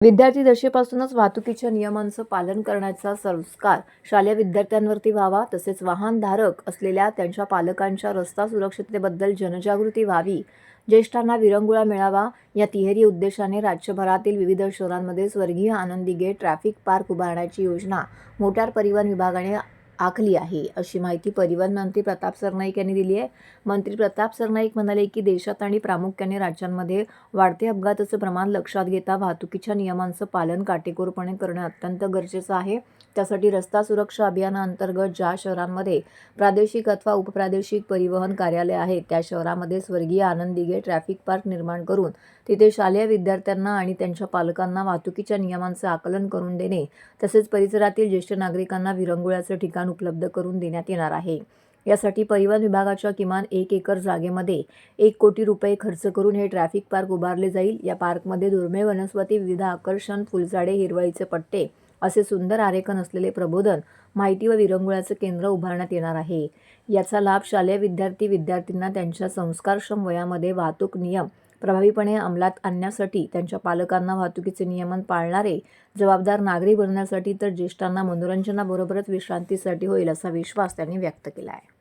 विद्यार्थी दशेपासूनच वाहतुकीच्या नियमांचं पालन करण्याचा संस्कार शालेय विद्यार्थ्यांवरती व्हावा, तसेच वाहनधारक असलेल्या त्यांच्या पालकांच्या रस्ता सुरक्षिततेबद्दल जनजागृती व्हावी, ज्येष्ठांना विरंगुळा मिळावा, या तिहेरी उद्देशाने राज्यभरातील विविध शहरांमध्ये स्वर्गीय आनंदी गेट ट्रॅफिक पार्क उभारण्याची योजना मोटार परिवहन विभागाने आखली आहे, अशी माहिती परिवहन मंत्री प्रताप सरनाईक यांनी दिली आहे. मंत्री प्रताप सरनाईक म्हणाले की देशात आणि प्रामुख्याने राज्यांमध्ये वाढते अपघाताचं प्रमाण लक्षात घेता वाहतुकीच्या नियमांचं पालन काटेकोरपणे करणं अत्यंत गरजेचं आहे. त्यासाठी रस्ता सुरक्षा अभियानाअंतर्गत ज्या शहरांमध्ये प्रादेशिक अथवा उपप्रादेशिक परिवहन कार्यालय आहेत त्या शहरामध्ये स्वर्गीय आनंदी गेट ट्रॅफिक पार्क निर्माण करून तिथे शालेय विद्यार्थ्यांना आणि त्यांच्या पालकांना वाहतुकीच्या नियमांचं आकलन करून देणे, तसेच परिसरातील ज्येष्ठ नागरिकांना विरंगुळ्याचं ठिकाण उपलब्ध करून देण्यात येणार आहे. यासाठी परिवहन विभागाच्या किमान 1 एकर जागेमध्ये 1 कोटी रुपये खर्च करून हे ट्रॅफिक पार्क उभारले जाईल. या पार्कमध्ये दुर्मिळ वनस्पती, विविध आकर्षण, फुलझाडे, हिरवळीचे पट्टे असे सुंदर आरेखन असलेले प्रबोधन, माहिती व विरंगुळ्याचं केंद्र उभारण्यात येणार आहे. याचा लाभ शालेय विद्यार्थ्यांना त्यांच्या संस्कारक्षम वयामध्ये वाहतूक नियम प्रभावीपणे अंमलात आणण्यासाठी, त्यांच्या पालकांना वाहतुकीचे नियमन पाळणारे जबाबदार नागरिक बनवण्यासाठी, तर ज्येष्ठांना मनोरंजनाबरोबरच विश्रांतीसाठी होईल, असा विश्वास त्यांनी व्यक्त केला आहे.